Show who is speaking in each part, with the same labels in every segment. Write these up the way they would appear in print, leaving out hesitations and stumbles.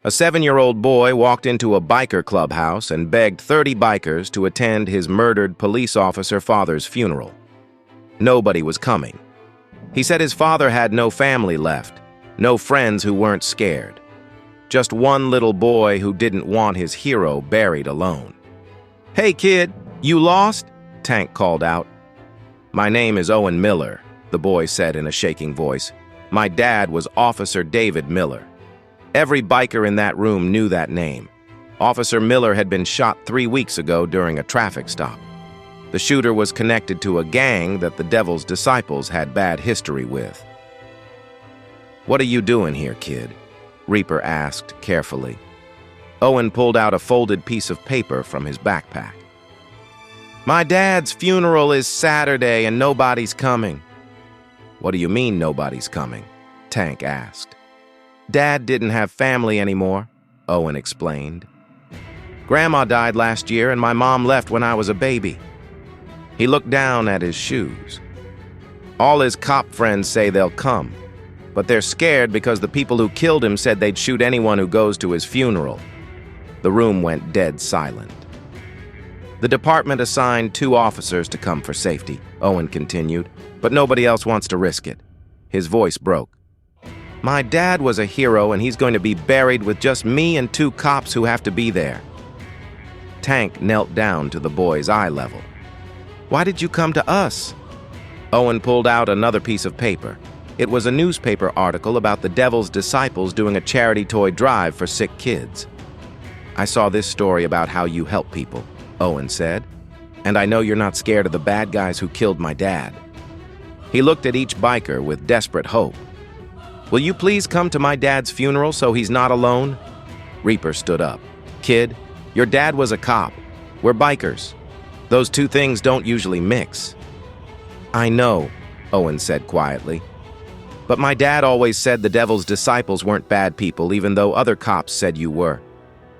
Speaker 1: A 7-year-old boy walked into a biker clubhouse and begged 30 bikers to attend his murdered police officer father's funeral. Nobody was coming. He said his father had no family left, no friends who weren't scared. Just one little boy who didn't want his hero buried alone. "Hey kid, you lost?" Tank called out. "My name is Owen Miller," the boy said in a shaking voice. "My dad was Officer David Miller." Every biker in that room knew that name. Officer Miller had been shot 3 weeks ago during a traffic stop. The shooter was connected to a gang that the Devil's Disciples had bad history with. "What are you doing here, kid?" Reaper asked carefully. Owen pulled out a folded piece of paper from his backpack. "My dad's funeral is Saturday and nobody's coming." "What do you mean nobody's coming?" Tank asked. "Dad didn't have family anymore," Owen explained. "Grandma died last year and my mom left when I was a baby." He looked down at his shoes. "All his cop friends say they'll come, but they're scared because the people who killed him said they'd shoot anyone who goes to his funeral." The room went dead silent. "The department assigned 2 officers to come for safety," Owen continued, "but nobody else wants to risk it." His voice broke. "My dad was a hero and he's going to be buried with just me and 2 cops who have to be there." Tank knelt down to the boy's eye level. "Why did you come to us?" Owen pulled out another piece of paper. It was a newspaper article about the Devil's Disciples doing a charity toy drive for sick kids. "I saw this story about how you help people," Owen said, "and I know you're not scared of the bad guys who killed my dad." He looked at each biker with desperate hope. "Will you please come to my dad's funeral so he's not alone?" Reaper stood up. "Kid, your dad was a cop. We're bikers. Those 2 things don't usually mix." "I know," Owen said quietly. "But my dad always said the Devil's Disciples weren't bad people, even though other cops said you were.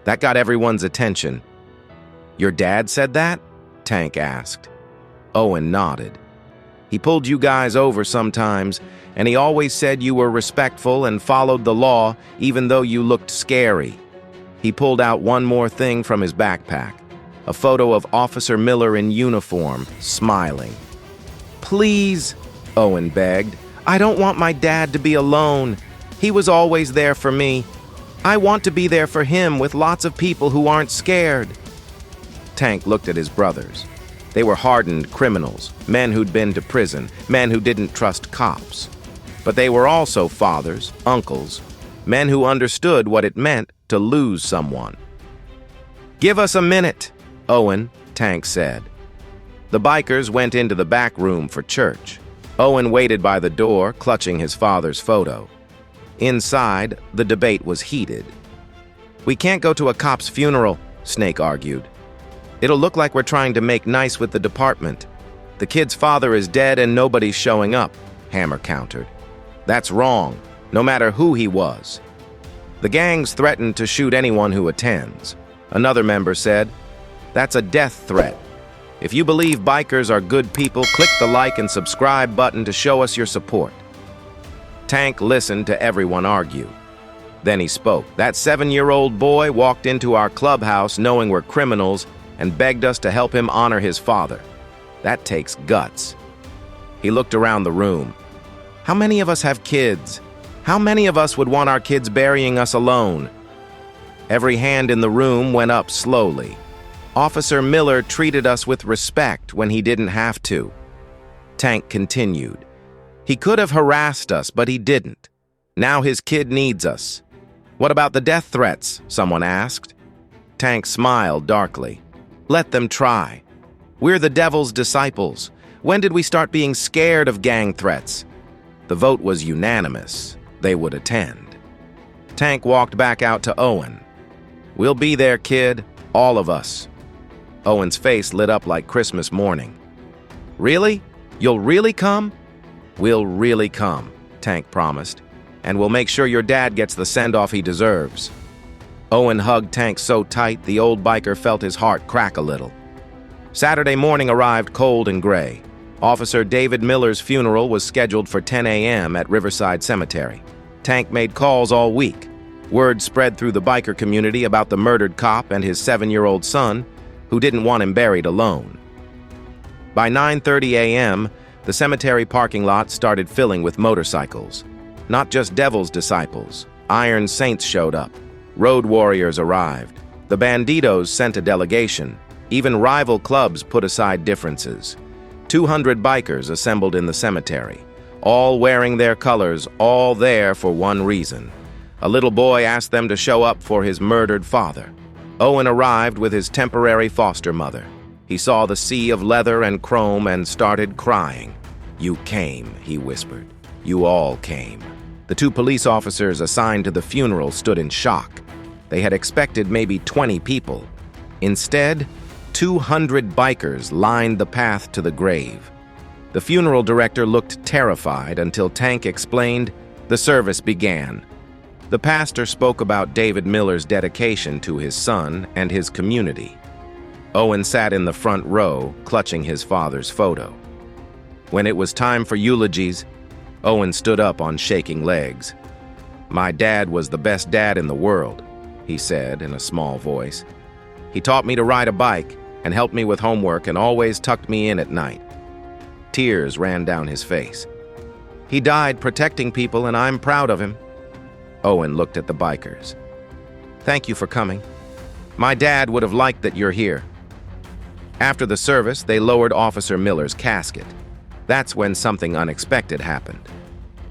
Speaker 1: That got everyone's attention." "Your dad said that?" Tank asked. Owen nodded. "He pulled you guys over sometimes, and he always said you were respectful and followed the law, even though you looked scary." He pulled out one more thing from his backpack, a photo of Officer Miller in uniform, smiling. "Please," Owen begged, "I don't want my dad to be alone. He was always there for me. I want to be there for him with lots of people who aren't scared." Tank looked at his brothers. They were hardened criminals, men who'd been to prison, men who didn't trust cops. But they were also fathers, uncles, men who understood what it meant to lose someone. "Give us a minute," Owen, Tank said. The bikers went into the back room for church. Owen waited by the door, clutching his father's photo. Inside, the debate was heated. "We can't go to a cop's funeral," Snake argued. "It'll look like we're trying to make nice with the department. The kid's father is dead and nobody's showing up," Hammer countered. "That's wrong, no matter who he was. The gangs threaten to shoot anyone who attends." Another member said, "That's a death threat. If you believe bikers are good people, click the like and subscribe button to show us your support." Tank listened to everyone argue. Then he spoke. "That 7-year-old boy walked into our clubhouse knowing we're criminals and begged us to help him honor his father. That takes guts." He looked around the room. "How many of us have kids? How many of us would want our kids burying us alone?" Every hand in the room went up slowly. "Officer Miller treated us with respect when he didn't have to." Tank continued. "He could have harassed us, but he didn't. Now his kid needs us." "What about the death threats?" someone asked. Tank smiled darkly. "Let them try. We're the Devil's Disciples. When did we start being scared of gang threats?" The vote was unanimous. They would attend. Tank walked back out to Owen. "We'll be there, kid. All of us." Owen's face lit up like Christmas morning. "Really? You'll really come?" "We'll really come," Tank promised. "And we'll make sure your dad gets the send-off he deserves." Owen hugged Tank so tight the old biker felt his heart crack a little. Saturday morning arrived cold and gray. Officer David Miller's funeral was scheduled for 10 a.m. at Riverside Cemetery. Tank made calls all week. Word spread through the biker community about the murdered cop and his 7-year-old son, who didn't want him buried alone. By 9:30 a.m., the cemetery parking lot started filling with motorcycles. Not just Devil's disciples. Iron Saints showed up. Road warriors arrived. The Banditos sent a delegation. Even rival clubs put aside differences. 200 bikers assembled in the cemetery, all wearing their colors, all there for one reason. A little boy asked them to show up for his murdered father. Owen arrived with his temporary foster mother. He saw the sea of leather and chrome and started crying. "You came," he whispered. "You all came." The 2 police officers assigned to the funeral stood in shock. They had expected maybe 20 people. Instead, 200 bikers lined the path to the grave. The funeral director looked terrified until Tank explained. The service began. The pastor spoke about David Miller's dedication to his son and his community. Owen sat in the front row, clutching his father's photo. When it was time for eulogies, Owen stood up on shaking legs. "My dad was the best dad in the world," he said in a small voice. "He taught me to ride a bike and helped me with homework and always tucked me in at night." Tears ran down his face. "He died protecting people, and I'm proud of him." Owen looked at the bikers. "Thank you for coming. My dad would have liked that you're here." After the service, they lowered Officer Miller's casket. That's when something unexpected happened.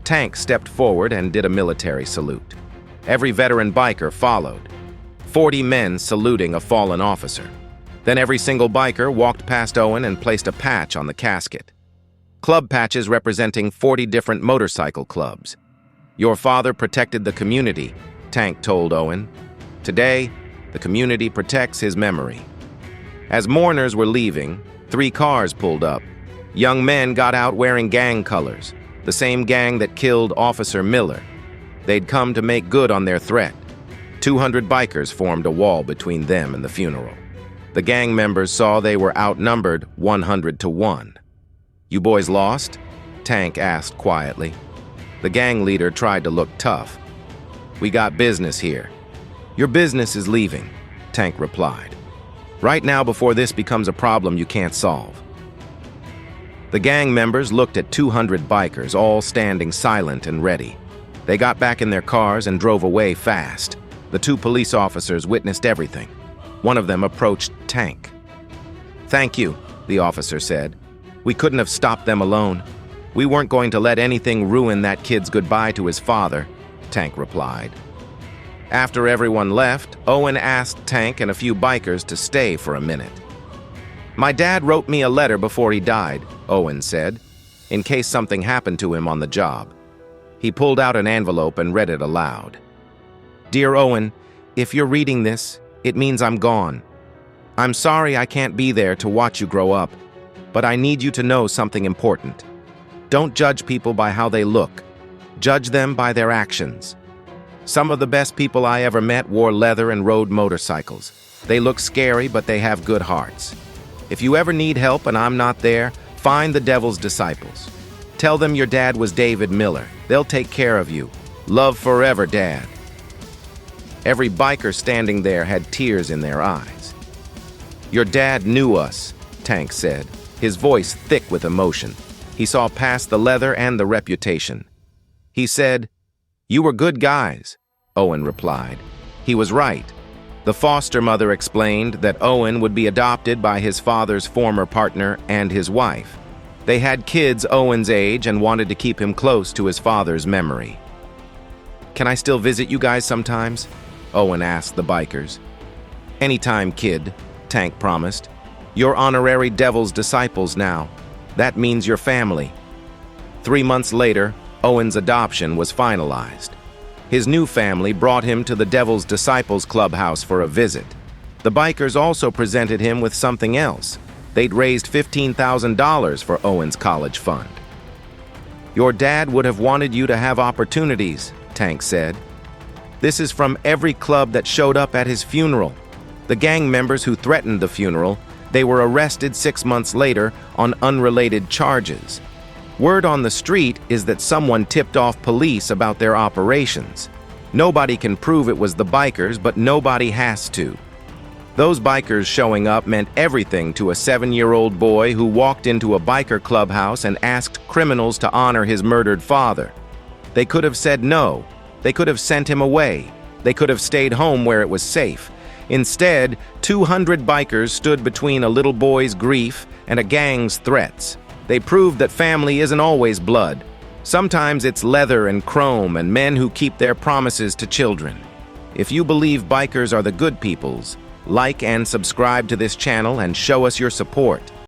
Speaker 1: Tank stepped forward and did a military salute. Every veteran biker followed. 40 men saluting a fallen officer. Then every single biker walked past Owen and placed a patch on the casket. Club patches representing 40 different motorcycle clubs. "Your father protected the community," Tank told Owen. "Today, the community protects his memory." As mourners were leaving, 3 cars pulled up. Young men got out wearing gang colors, the same gang that killed Officer Miller. They'd come to make good on their threat. 200 bikers formed a wall between them and the funeral. The gang members saw they were outnumbered 100 to 1. "You boys lost?" Tank asked quietly. The gang leader tried to look tough. "We got business here." "Your business is leaving," Tank replied. "Right now before this becomes a problem you can't solve." The gang members looked at 200 bikers, all standing silent and ready. They got back in their cars and drove away fast. The 2 police officers witnessed everything. One of them approached Tank. "Thank you," the officer said. "We couldn't have stopped them alone. We weren't going to let anything ruin that kid's goodbye to his father," Tank replied. After everyone left, Owen asked Tank and a few bikers to stay for a minute. "My dad wrote me a letter before he died," Owen said, "in case something happened to him on the job." He pulled out an envelope and read it aloud. "Dear Owen, if you're reading this, it means I'm gone. I'm sorry I can't be there to watch you grow up, but I need you to know something important. Don't judge people by how they look. Judge them by their actions. Some of the best people I ever met wore leather and rode motorcycles. They look scary, but they have good hearts. If you ever need help and I'm not there, find the Devil's disciples. Tell them your dad was David Miller. They'll take care of you. Love forever, Dad." Every biker standing there had tears in their eyes. "Your dad knew us," Tank said, his voice thick with emotion. He saw past the leather and the reputation. He said, "You were good guys," Owen replied. He was right. The foster mother explained that Owen would be adopted by his father's former partner and his wife. They had kids Owen's age and wanted to keep him close to his father's memory. "Can I still visit you guys sometimes?" Owen asked the bikers. "Anytime, kid," Tank promised. "You're honorary Devil's disciples now. That means you're family." 3 months later, Owen's adoption was finalized. His new family brought him to the Devil's Disciples Clubhouse for a visit. The bikers also presented him with something else. They'd raised $15,000 for Owen's college fund. "Your dad would have wanted you to have opportunities," Tank said. "This is from every club that showed up at his funeral. The gang members who threatened the funeral, they were arrested 6 months later on unrelated charges. Word on the street is that someone tipped off police about their operations. Nobody can prove it was the bikers, but nobody has to. Those bikers showing up meant everything to a 7-year-old boy who walked into a biker clubhouse and asked criminals to honor his murdered father. They could have said no. They could have sent him away. They could have stayed home where it was safe. Instead, 200 bikers stood between a little boy's grief and a gang's threats. They proved that family isn't always blood. Sometimes it's leather and chrome and men who keep their promises to children. If you believe bikers are the good peoples, like and subscribe to this channel and show us your support.